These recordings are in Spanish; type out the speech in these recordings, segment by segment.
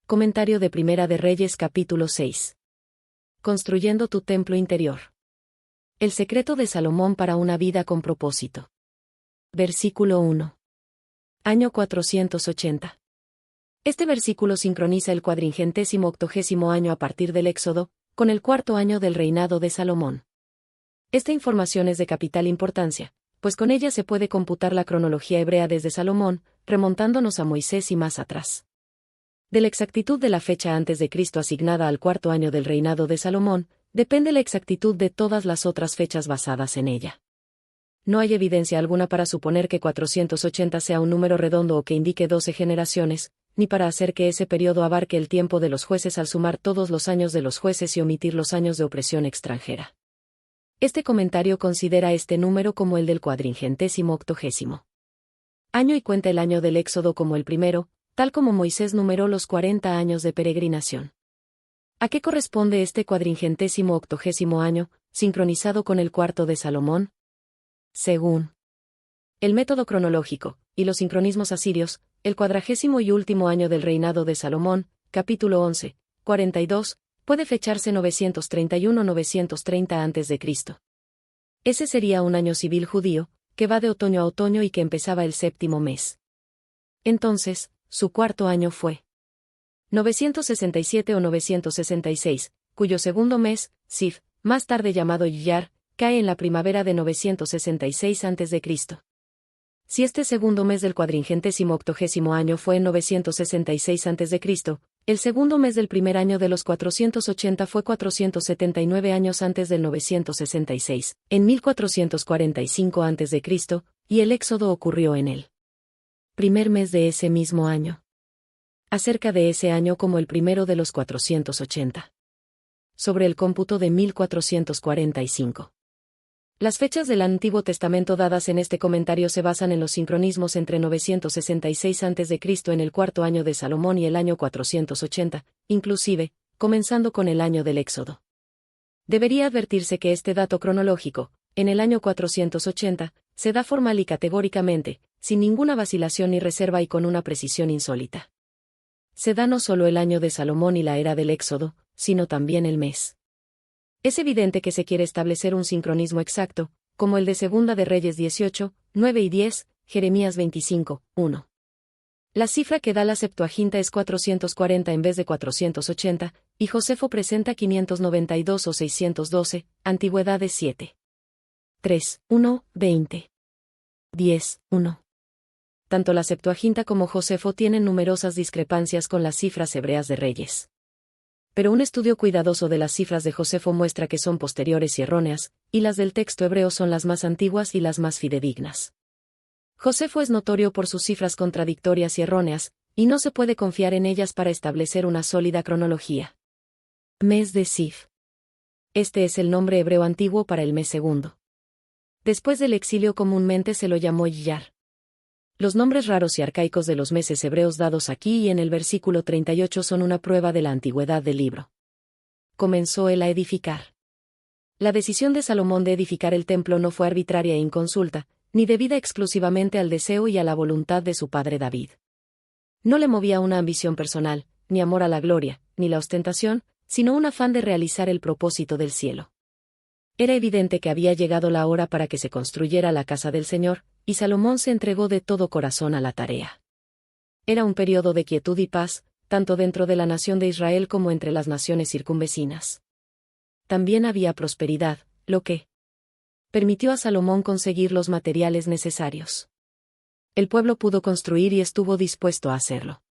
Comentario de Primera de Reyes capítulo 6. Construyendo tu templo interior. El secreto de Salomón para una vida con propósito. Versículo 1. Año 480. Este versículo sincroniza el 480º año a partir del Éxodo, con el cuarto año del reinado de Salomón. Esta información es de capital importancia, pues con ella se puede computar la cronología hebrea desde Salomón, remontándonos a Moisés y más atrás. De la exactitud de la fecha antes de Cristo asignada al cuarto año del reinado de Salomón, depende la exactitud de todas las otras fechas basadas en ella. No hay evidencia alguna para suponer que 480 sea un número redondo o que indique 12 generaciones, ni para hacer que ese periodo abarque el tiempo de los jueces al sumar todos los años de los jueces y omitir los años de opresión extranjera. Este comentario considera este número como el del 480º año y cuenta el año del Éxodo como el primero, tal como Moisés numeró los 40 años de peregrinación. ¿A qué corresponde este 480º año, sincronizado con el cuarto de Salomón? Según el método cronológico, y los sincronismos asirios, el 40º y último año del reinado de Salomón, capítulo 11, 42, puede fecharse 931-930 a.C. Ese sería un año civil judío, que va de otoño a otoño y que empezaba el séptimo mes. Entonces, su cuarto año fue 967 o 966, cuyo segundo mes, Sif, más tarde llamado Iyar, cae en la primavera de 966 a.C. Si este segundo mes del 480º año fue en 966 a.C., el segundo mes del primer año de los 480 fue 479 años antes del 966, en 1445 a.C., y el éxodo ocurrió en el primer mes de ese mismo año. Acerca de ese año como el primero de los 480. Sobre el cómputo de 1445. Las fechas del Antiguo Testamento dadas en este comentario se basan en los sincronismos entre 966 a.C. en el cuarto año de Salomón y el año 480, inclusive, comenzando con el año del Éxodo. Debería advertirse que este dato cronológico, en el año 480, se da formal y categóricamente, sin ninguna vacilación ni reserva y con una precisión insólita. Se da no solo el año de Salomón y la era del Éxodo, sino también el mes. Es evidente que se quiere establecer un sincronismo exacto, como el de Segunda de Reyes 18, 9 y 10, Jeremías 25, 1. La cifra que da la Septuaginta es 440 en vez de 480, y Josefo presenta 592 o 612, Antigüedades 7. 3, 1, 20. 10, 1. Tanto la Septuaginta como Josefo tienen numerosas discrepancias con las cifras hebreas de Reyes. Pero un estudio cuidadoso de las cifras de Josefo muestra que son posteriores y erróneas, y las del texto hebreo son las más antiguas y las más fidedignas. Josefo es notorio por sus cifras contradictorias y erróneas, y no se puede confiar en ellas para establecer una sólida cronología. Mes de Sif. Este es el nombre hebreo antiguo para el mes segundo. Después del exilio comúnmente se lo llamó Iyar. Los nombres raros y arcaicos de los meses hebreos dados aquí y en el versículo 38 son una prueba de la antigüedad del libro. Comenzó él a edificar. La decisión de Salomón de edificar el templo no fue arbitraria e inconsulta, ni debida exclusivamente al deseo y a la voluntad de su padre David. No le movía una ambición personal, ni amor a la gloria, ni la ostentación, sino un afán de realizar el propósito del cielo. Era evidente que había llegado la hora para que se construyera la casa del Señor, y Salomón se entregó de todo corazón a la tarea. Era un periodo de quietud y paz, tanto dentro de la nación de Israel como entre las naciones circunvecinas. También había prosperidad, lo que permitió a Salomón conseguir los materiales necesarios. El pueblo pudo construir y estuvo dispuesto a hacerlo.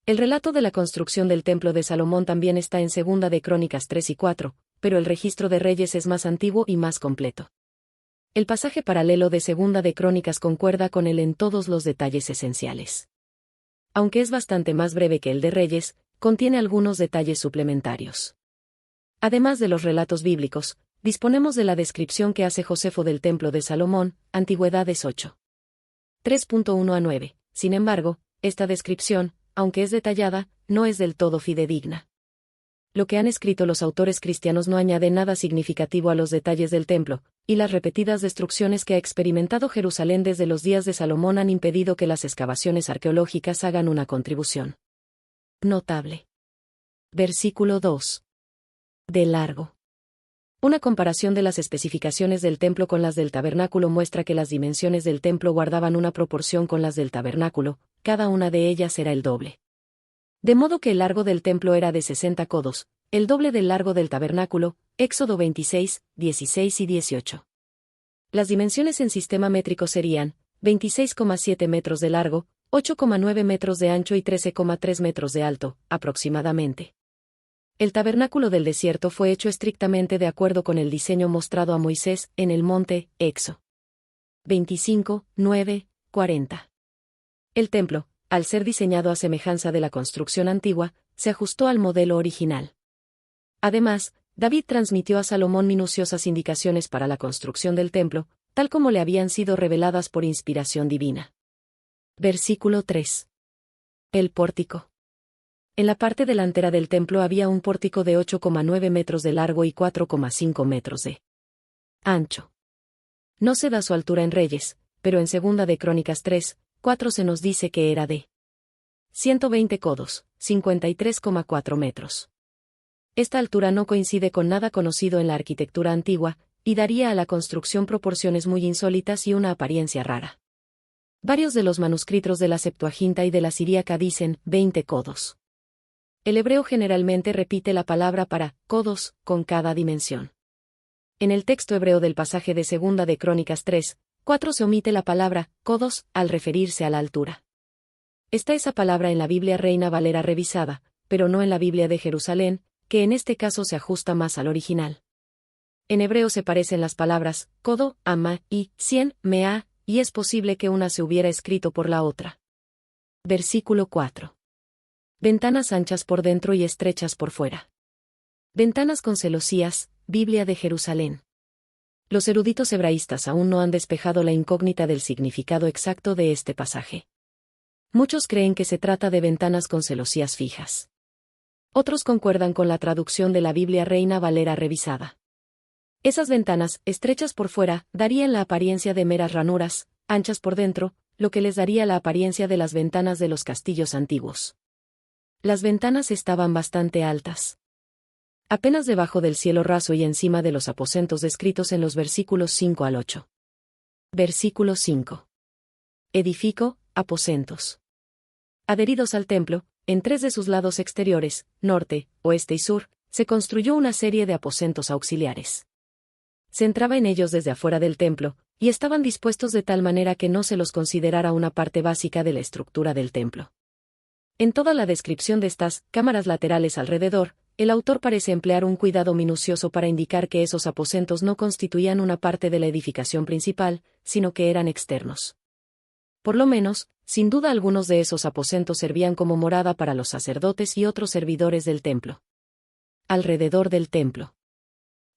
El relato de la construcción del templo de Salomón también está en Segunda de Crónicas 3 y 4, pero el registro de Reyes es más antiguo y más completo. El pasaje paralelo de Segunda de Crónicas concuerda con él en todos los detalles esenciales. Aunque es bastante más breve que el de Reyes, contiene algunos detalles suplementarios. Además de los relatos bíblicos, disponemos de la descripción que hace Josefo del templo de Salomón, Antigüedades 8. 3.1 a 9. Sin embargo, esta descripción, aunque es detallada, no es del todo fidedigna. Lo que han escrito los autores cristianos no añade nada significativo a los detalles del templo, y las repetidas destrucciones que ha experimentado Jerusalén desde los días de Salomón han impedido que las excavaciones arqueológicas hagan una contribución notable. Versículo 2. De largo. Una comparación de las especificaciones del templo con las del tabernáculo muestra que las dimensiones del templo guardaban una proporción con las del tabernáculo, cada una de ellas era el doble. De modo que el largo del templo era de 60 codos, el doble del largo del tabernáculo, Éxodo 26, 16 y 18. Las dimensiones en sistema métrico serían 26,7 metros de largo, 8,9 metros de ancho y 13,3 metros de alto, aproximadamente. El tabernáculo del desierto fue hecho estrictamente de acuerdo con el diseño mostrado a Moisés en el monte, Éxodo 25, 9, 40. El templo, al ser diseñado a semejanza de la construcción antigua, se ajustó al modelo original. Además, David transmitió a Salomón minuciosas indicaciones para la construcción del templo, tal como le habían sido reveladas por inspiración divina. Versículo 3. El pórtico. En la parte delantera del templo había un pórtico de 8,9 metros de largo y 4,5 metros de ancho. No se da su altura en Reyes, pero en Segunda de Crónicas 3, 4 se nos dice que era de 120 codos, 53,4 metros. Esta altura no coincide con nada conocido en la arquitectura antigua, y daría a la construcción proporciones muy insólitas y una apariencia rara. Varios de los manuscritos de la Septuaginta y de la Siríaca dicen 20 codos. El hebreo generalmente repite la palabra para codos con cada dimensión. En el texto hebreo del pasaje de Segunda de Crónicas 3, 4 se omite la palabra codos al referirse a la altura. Está esa palabra en la Biblia Reina Valera revisada, pero no en la Biblia de Jerusalén, que en este caso se ajusta más al original. En hebreo se parecen las palabras codo, ama, y 100, mea, y es posible que una se hubiera escrito por la otra. Versículo 4. Ventanas anchas por dentro y estrechas por fuera. Ventanas con celosías, Biblia de Jerusalén. Los eruditos hebraístas aún no han despejado la incógnita del significado exacto de este pasaje. Muchos creen que se trata de ventanas con celosías fijas. Otros concuerdan con la traducción de la Biblia Reina Valera revisada. Esas ventanas, estrechas por fuera, darían la apariencia de meras ranuras, anchas por dentro, lo que les daría la apariencia de las ventanas de los castillos antiguos. Las ventanas estaban bastante altas. Apenas debajo del cielo raso y encima de los aposentos descritos en los versículos 5 al 8. Versículo 5. Edifico, aposentos. Adheridos al templo, en 3 de sus lados exteriores, norte, oeste y sur, se construyó una serie de aposentos auxiliares. Se entraba en ellos desde afuera del templo, y estaban dispuestos de tal manera que no se los considerara una parte básica de la estructura del templo. En toda la descripción de estas cámaras laterales alrededor, el autor parece emplear un cuidado minucioso para indicar que esos aposentos no constituían una parte de la edificación principal, sino que eran externos. Por lo menos, sin duda algunos de esos aposentos servían como morada para los sacerdotes y otros servidores del templo. Alrededor del templo.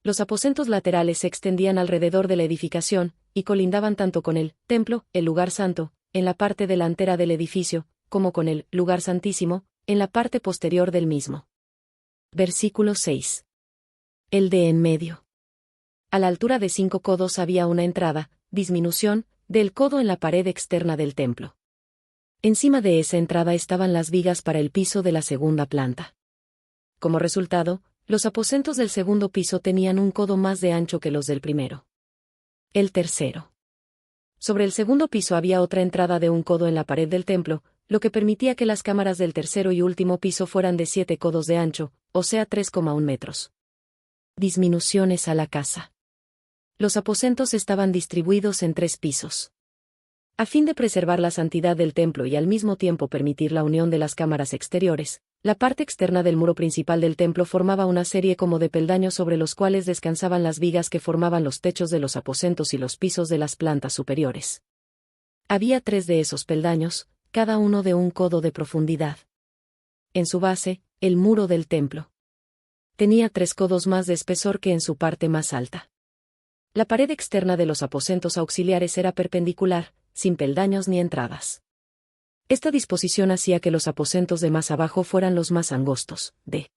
Los aposentos laterales se extendían alrededor de la edificación, y colindaban tanto con el templo, el lugar santo, en la parte delantera del edificio, como con el lugar santísimo, en la parte posterior del mismo. Versículo 6. El de en medio. A la altura de 5 codos había una entrada, disminución, del codo en la pared externa del templo. Encima de esa entrada estaban las vigas para el piso de la segunda planta. Como resultado, los aposentos del segundo piso tenían un codo más de ancho que los del primero. El tercero. Sobre el segundo piso había otra entrada de un codo en la pared del templo, lo que permitía que las cámaras del tercero y último piso fueran de 7 codos de ancho, o sea 3,1 metros. Disminuciones a la casa. Los aposentos estaban distribuidos en 3 pisos. A fin de preservar la santidad del templo y al mismo tiempo permitir la unión de las cámaras exteriores, la parte externa del muro principal del templo formaba una serie como de peldaños sobre los cuales descansaban las vigas que formaban los techos de los aposentos y los pisos de las plantas superiores. Había 3 de esos peldaños, cada uno de un codo de profundidad. En su base, el muro del templo tenía 3 codos más de espesor que en su parte más alta. La pared externa de los aposentos auxiliares era perpendicular, sin peldaños ni entradas. Esta disposición hacía que los aposentos de más abajo fueran los más angostos, de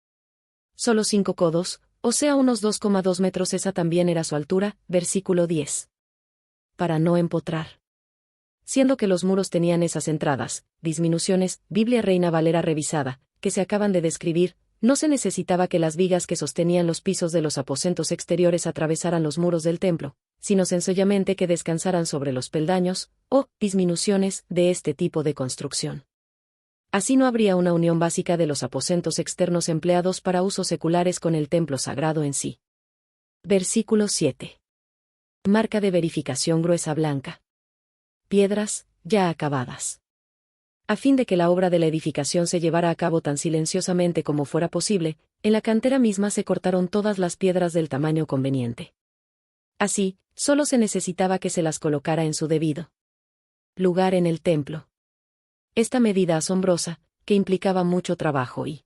solo 5 codos, o sea unos 2,2 metros. Esa también era su altura, versículo 10. Para no empotrar. Siendo que los muros tenían esas entradas, disminuciones, Biblia Reina Valera revisada, que se acaban de describir, no se necesitaba que las vigas que sostenían los pisos de los aposentos exteriores atravesaran los muros del templo, sino sencillamente que descansaran sobre los peldaños, o disminuciones, de este tipo de construcción. Así no habría una unión básica de los aposentos externos empleados para usos seculares con el templo sagrado en sí. Versículo 7. Marca de verificación gruesa blanca. Piedras, ya acabadas. A fin de que la obra de la edificación se llevara a cabo tan silenciosamente como fuera posible, en la cantera misma se cortaron todas las piedras del tamaño conveniente. Así, solo se necesitaba que se las colocara en su debido lugar en el templo. Esta medida asombrosa, que implicaba mucho trabajo y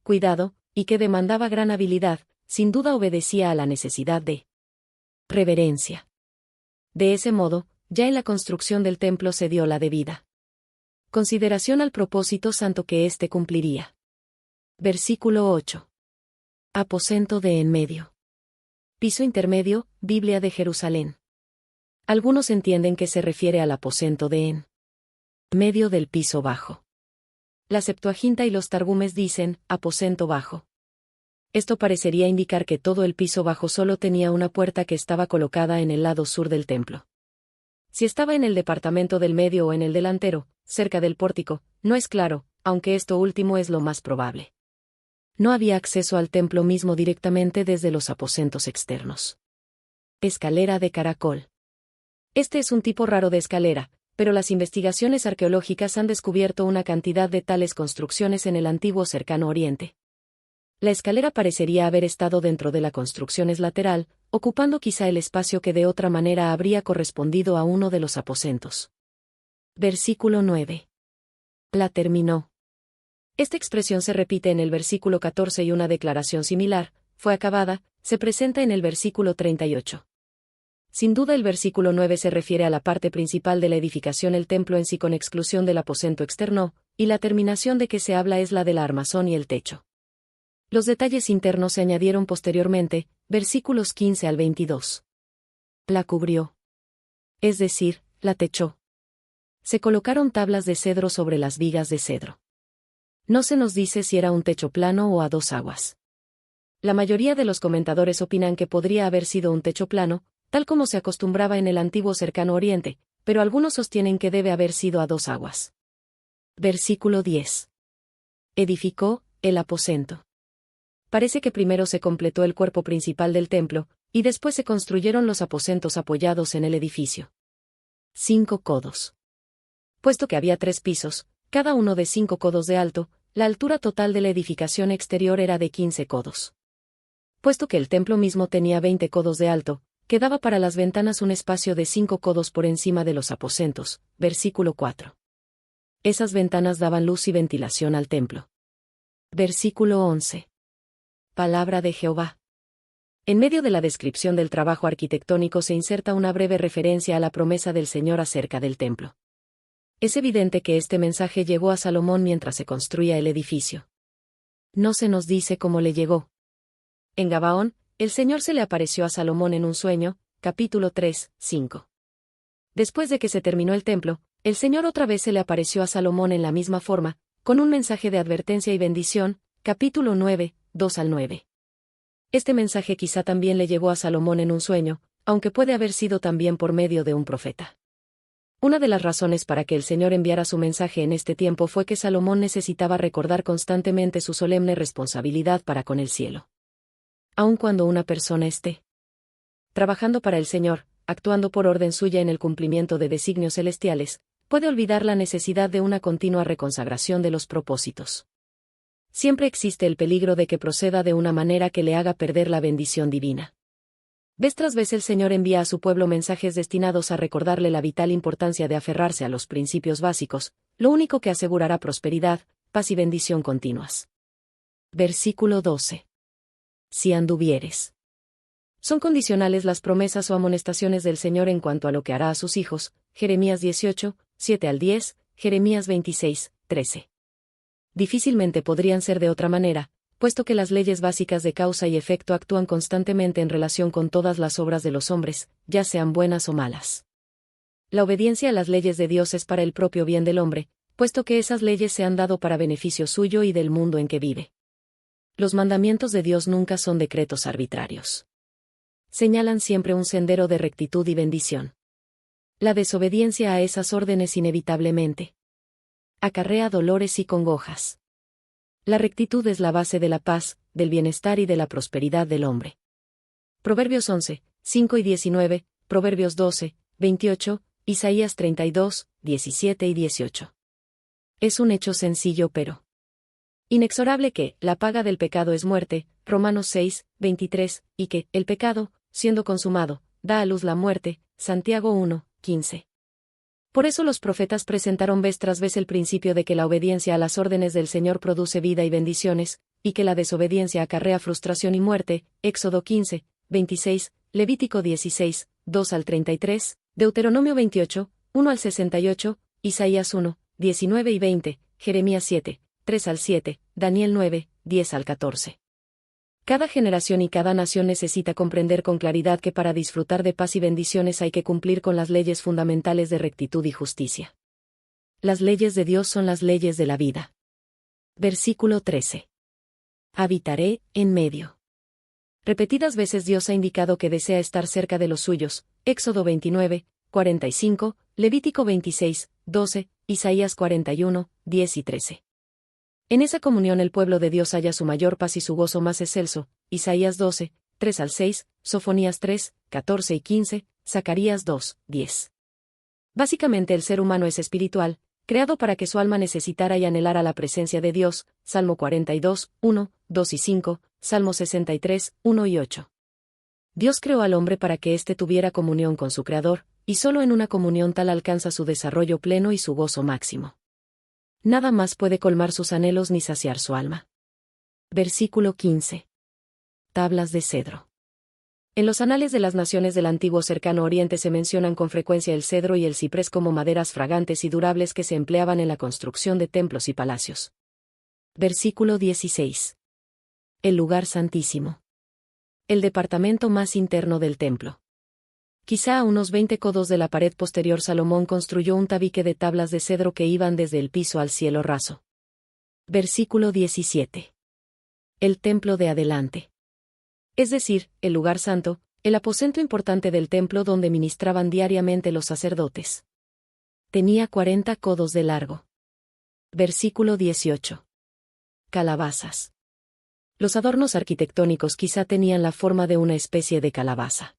cuidado, y que demandaba gran habilidad, sin duda obedecía a la necesidad de reverencia. De ese modo, ya en la construcción del templo se dio la debida consideración al propósito santo que éste cumpliría. Versículo 8. Aposento de en medio. Piso intermedio, Biblia de Jerusalén. Algunos entienden que se refiere al aposento de en medio del piso bajo. La Septuaginta y los Targumes dicen, aposento bajo. Esto parecería indicar que todo el piso bajo solo tenía una puerta que estaba colocada en el lado sur del templo. Si estaba en el departamento del medio o en el delantero, cerca del pórtico, no es claro, aunque esto último es lo más probable. No había acceso al templo mismo directamente desde los aposentos externos. Escalera de caracol. Este es un tipo raro de escalera, pero las investigaciones arqueológicas han descubierto una cantidad de tales construcciones en el antiguo Cercano Oriente. La escalera parecería haber estado dentro de la construcción lateral, ocupando quizá el espacio que de otra manera habría correspondido a uno de los aposentos. Versículo 9. La terminó. Esta expresión se repite en el versículo 14 y una declaración similar, fue acabada, se presenta en el versículo 38. Sin duda el versículo 9 se refiere a la parte principal de la edificación, el templo en sí con exclusión del aposento externo, y la terminación de que se habla es la del armazón y el techo. Los detalles internos se añadieron posteriormente, versículos 15 al 22. La cubrió. Es decir, la techó. Se colocaron tablas de cedro sobre las vigas de cedro. No se nos dice si era un techo plano o a dos aguas. La mayoría de los comentadores opinan que podría haber sido un techo plano, tal como se acostumbraba en el antiguo Cercano Oriente, pero algunos sostienen que debe haber sido a dos aguas. Versículo 10. Edificó el aposento. Parece que primero se completó el cuerpo principal del templo, y después se construyeron los aposentos apoyados en el edificio. 5 codos. Puesto que había 3 pisos, cada uno de 5 codos de alto, la altura total de la edificación exterior era de 15 codos. Puesto que el templo mismo tenía 20 codos de alto, quedaba para las ventanas un espacio de 5 codos por encima de los aposentos. Versículo 4. Esas ventanas daban luz y ventilación al templo. Versículo 11. Palabra de Jehová. En medio de la descripción del trabajo arquitectónico se inserta una breve referencia a la promesa del Señor acerca del templo. Es evidente que este mensaje llegó a Salomón mientras se construía el edificio. No se nos dice cómo le llegó. En Gabaón, el Señor se le apareció a Salomón en un sueño, capítulo 3, 5. Después de que se terminó el templo, el Señor otra vez se le apareció a Salomón en la misma forma, con un mensaje de advertencia y bendición, capítulo 9, 2 al 9. Este mensaje quizá también le llegó a Salomón en un sueño, aunque puede haber sido también por medio de un profeta. Una de las razones para que el Señor enviara su mensaje en este tiempo fue que Salomón necesitaba recordar constantemente su solemne responsabilidad para con el cielo. Aun cuando una persona esté trabajando para el Señor, actuando por orden suya en el cumplimiento de designios celestiales, puede olvidar la necesidad de una continua reconsagración de los propósitos. Siempre existe el peligro de que proceda de una manera que le haga perder la bendición divina. Vez tras vez el Señor envía a su pueblo mensajes destinados a recordarle la vital importancia de aferrarse a los principios básicos, lo único que asegurará prosperidad, paz y bendición continuas. Versículo 12. Si anduvieres. Son condicionales las promesas o amonestaciones del Señor en cuanto a lo que hará a sus hijos, Jeremías 18, 7 al 10, Jeremías 26, 13. Difícilmente podrían ser de otra manera, puesto que las leyes básicas de causa y efecto actúan constantemente en relación con todas las obras de los hombres, ya sean buenas o malas. La obediencia a las leyes de Dios es para el propio bien del hombre, puesto que esas leyes se han dado para beneficio suyo y del mundo en que vive. Los mandamientos de Dios nunca son decretos arbitrarios. Señalan siempre un sendero de rectitud y bendición. La desobediencia a esas órdenes inevitablemente acarrea dolores y congojas. La rectitud es la base de la paz, del bienestar y de la prosperidad del hombre. Proverbios 11, 5 y 19, Proverbios 12, 28, Isaías 32, 17 y 18. Es un hecho sencillo pero inexorable que la paga del pecado es muerte, Romanos 6, 23, y que el pecado, siendo consumado, da a luz la muerte, Santiago 1, 15. Por eso los profetas presentaron vez tras vez el principio de que la obediencia a las órdenes del Señor produce vida y bendiciones, y que la desobediencia acarrea frustración y muerte, Éxodo 15, 26, Levítico 16, 2 al 33, Deuteronomio 28, 1 al 68, Isaías 1, 19 y 20, Jeremías 7, 3 al 7, Daniel 9, 10 al 14. Cada generación y cada nación necesita comprender con claridad que para disfrutar de paz y bendiciones hay que cumplir con las leyes fundamentales de rectitud y justicia. Las leyes de Dios son las leyes de la vida. Versículo 13. Habitaré en medio. Repetidas veces Dios ha indicado que desea estar cerca de los suyos, Éxodo 29, 45, Levítico 26, 12, Isaías 41, 10 y 13. En esa comunión el pueblo de Dios halla su mayor paz y su gozo más excelso, Isaías 12, 3 al 6, Sofonías 3, 14 y 15, Zacarías 2, 10. Básicamente el ser humano es espiritual, creado para que su alma necesitara y anhelara la presencia de Dios, Salmo 42, 1, 2 y 5, Salmo 63, 1 y 8. Dios creó al hombre para que éste tuviera comunión con su Creador, y solo en una comunión tal alcanza su desarrollo pleno y su gozo máximo. Nada más puede colmar sus anhelos ni saciar su alma. Versículo 15. Tablas de cedro. En los anales de las naciones del antiguo cercano oriente se mencionan con frecuencia el cedro y el ciprés como maderas fragantes y durables que se empleaban en la construcción de templos y palacios. Versículo 16. El lugar santísimo. El departamento más interno del templo. Quizá a unos 20 codos de la pared posterior Salomón construyó un tabique de tablas de cedro que iban desde el piso al cielo raso. Versículo 17. El templo de adelante. Es decir, el lugar santo, el aposento importante del templo donde ministraban diariamente los sacerdotes. Tenía 40 codos de largo. Versículo 18. Calabazas. Los adornos arquitectónicos quizá tenían la forma de una especie de calabaza.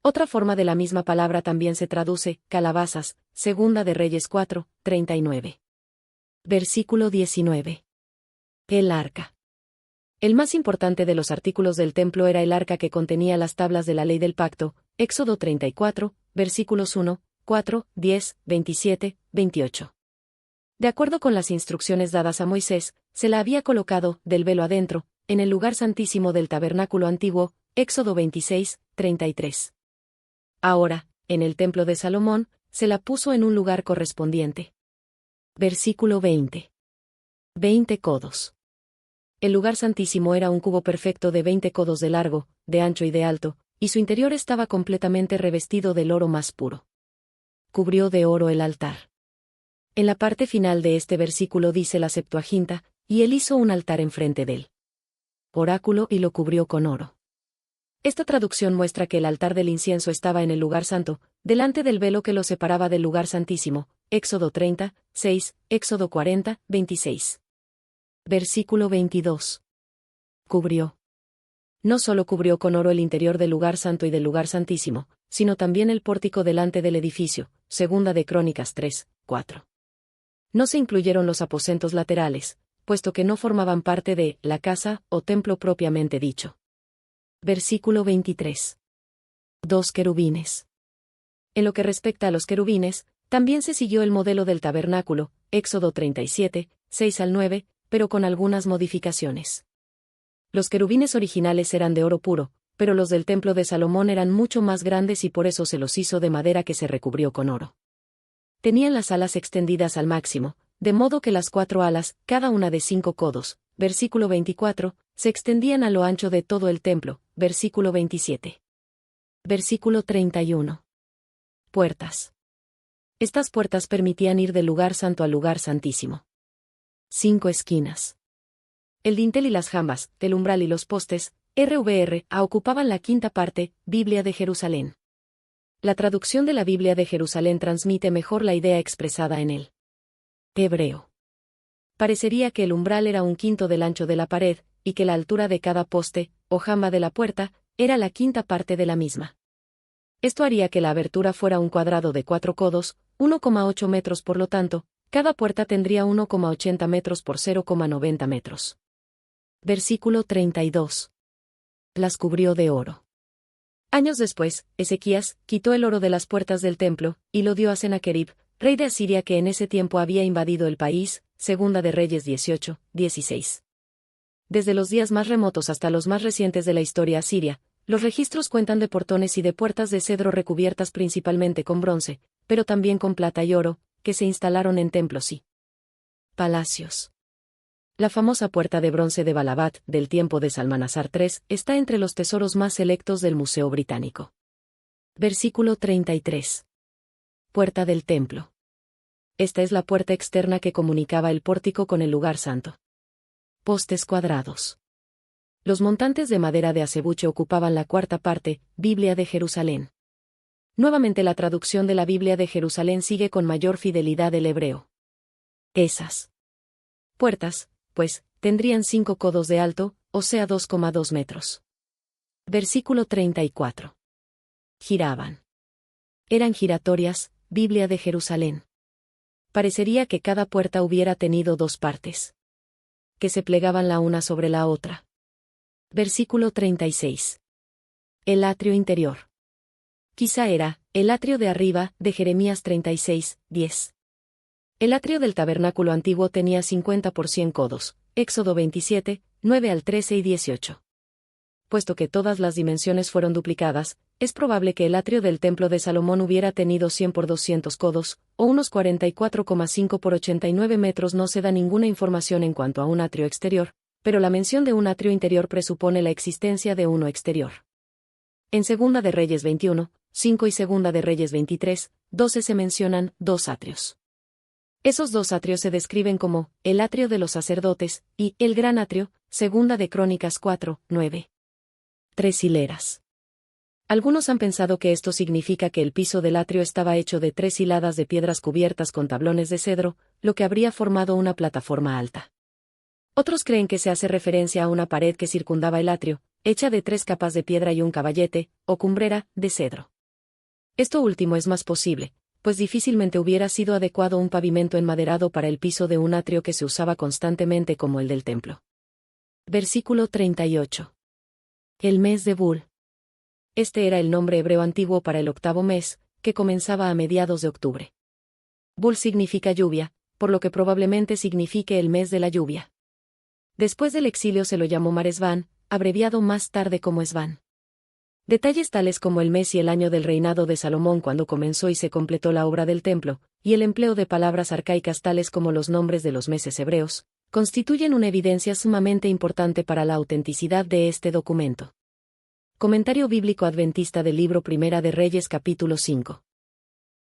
Otra forma de la misma palabra también se traduce, calabazas, Segunda de Reyes 4, 39. Versículo 19. El arca. El más importante de los artículos del templo era el arca que contenía las tablas de la ley del pacto, Éxodo 34, versículos 1, 4, 10, 27, 28. De acuerdo con las instrucciones dadas a Moisés, se la había colocado, del velo adentro, en el lugar santísimo del tabernáculo antiguo, Éxodo 26, 33. Ahora, en el templo de Salomón, se la puso en un lugar correspondiente. Versículo 20. 20 codos. El lugar santísimo era un cubo perfecto de 20 codos de largo, de ancho y de alto, y su interior estaba completamente revestido del oro más puro. Cubrió de oro el altar. En la parte final de este versículo dice la Septuaginta, y él hizo un altar enfrente del oráculo y lo cubrió con oro. Esta traducción muestra que el altar del incienso estaba en el lugar santo, delante del velo que lo separaba del lugar santísimo, Éxodo 30, 6, Éxodo 40, 26. Versículo 22. Cubrió. No solo cubrió con oro el interior del lugar santo y del lugar santísimo, sino también el pórtico delante del edificio, Segunda de Crónicas 3, 4. No se incluyeron los aposentos laterales, puesto que no formaban parte de la casa o templo propiamente dicho. Versículo 23. 2 querubines. En lo que respecta a los querubines, también se siguió el modelo del tabernáculo, Éxodo 37, 6 al 9, pero con algunas modificaciones. Los querubines originales eran de oro puro, pero los del templo de Salomón eran mucho más grandes y por eso se los hizo de madera que se recubrió con oro. Tenían las alas extendidas al máximo, de modo que las 4 alas, cada una de 5 codos, versículo 24, se extendían a lo ancho de todo el templo, versículo 27. Versículo 31. Puertas. Estas puertas permitían ir del lugar santo al lugar santísimo. 5 esquinas. El dintel y las jambas, el umbral y los postes, RVRA ocupaban la quinta parte, Biblia de Jerusalén. La traducción de la Biblia de Jerusalén transmite mejor la idea expresada en el hebreo. Parecería que el umbral era un quinto del ancho de la pared, y que la altura de cada poste, o jamba de la puerta, era la quinta parte de la misma. Esto haría que la abertura fuera un cuadrado de 4 codos, 1,8 metros por lo tanto, cada puerta tendría 1,80 metros por 0,90 metros. Versículo 32. Las cubrió de oro. Años después, Ezequías quitó el oro de las puertas del templo, y lo dio a Sennacherib, rey de Asiria que en ese tiempo había invadido el país, Segunda de Reyes 18, 16. Desde los días más remotos hasta los más recientes de la historia asiria, los registros cuentan de portones y de puertas de cedro recubiertas principalmente con bronce, pero también con plata y oro, que se instalaron en templos y palacios. La famosa puerta de bronce de Balabat, del tiempo de Salmanasar III, está entre los tesoros más selectos del Museo Británico. Versículo 33. Puerta del templo. Esta es la puerta externa que comunicaba el pórtico con el lugar santo. Postes cuadrados. Los montantes de madera de acebuche ocupaban la cuarta parte, Biblia de Jerusalén. Nuevamente la traducción de la Biblia de Jerusalén sigue con mayor fidelidad el hebreo. Esas puertas, pues, tendrían 5 codos de alto, o sea 2,2 metros. Versículo 34. Giraban. Eran giratorias, Biblia de Jerusalén. Parecería que cada puerta hubiera tenido 2 partes, que se plegaban la una sobre la otra. Versículo 36. El atrio interior. Quizá era el atrio de arriba, de Jeremías 36, 10. El atrio del tabernáculo antiguo tenía 50 por 100 codos, Éxodo 27, 9 al 13 y 18. Puesto que todas las dimensiones fueron duplicadas, es probable que el atrio del templo de Salomón hubiera tenido 100 por 200 codos, o unos 44,5 por 89 metros. No se da ninguna información en cuanto a un atrio exterior, pero la mención de un atrio interior presupone la existencia de uno exterior. En Segunda de Reyes 21, 5 y Segunda de Reyes 23, 12 se mencionan 2 atrios. Esos 2 atrios se describen como el atrio de los sacerdotes y el gran atrio, Segunda de Crónicas 4, 9. 3 hileras. Algunos han pensado que esto significa que el piso del atrio estaba hecho de 3 hiladas de piedras cubiertas con tablones de cedro, lo que habría formado una plataforma alta. Otros creen que se hace referencia a una pared que circundaba el atrio, hecha de 3 capas de piedra y un caballete, o cumbrera, de cedro. Esto último es más posible, pues difícilmente hubiera sido adecuado un pavimento enmaderado para el piso de un atrio que se usaba constantemente como el del templo. Versículo 38. El mes de Bul. Este era el nombre hebreo antiguo para el 8º mes, que comenzaba a mediados de octubre. Bul significa lluvia, por lo que probablemente signifique el mes de la lluvia. Después del exilio se lo llamó Maresván, abreviado más tarde como Esván. Detalles tales como el mes y el año del reinado de Salomón cuando comenzó y se completó la obra del templo, y el empleo de palabras arcaicas tales como los nombres de los meses hebreos, constituyen una evidencia sumamente importante para la autenticidad de este documento. Comentario bíblico adventista del libro Primera de Reyes capítulo 5.